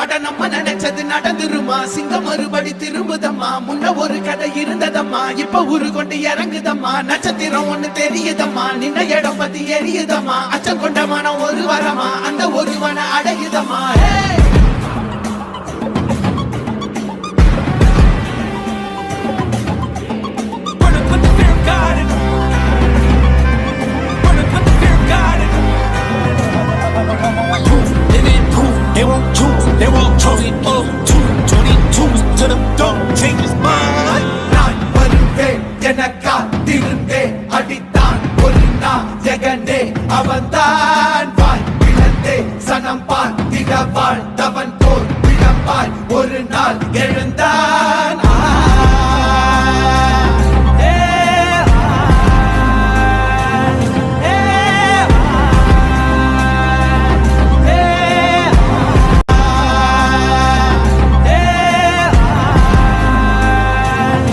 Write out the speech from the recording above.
அட நம்ம நினைச்சது நடந்துருமா சிங்கம் மறுபடி திரும்புதம்மா முன்ன ஒரு கதை இருந்ததம்மா இப்ப உரு கொண்டு இறங்குதம்மா நட்சத்திரம் ஒண்ணு தெரியுதம்மா நின்ன இடம் பத்தி எரியுதம்மா அச்சம் கொண்ட மனம் ஒரு வரமா அந்த ஒருவனை அடையுதம்மா They won't choose, they won't choose it all. 222 to the door, change his mind. நான் வருவேன் எனக்கா திருந்தே அடித்தான் ஒரு நாள் ஜெகனே அவன்தான் வாய் பிளந்தே சனம் பார்த்திட வாழ்ந்தவன் போல் விளம்பாய் ஒரு நாள் எழுந்த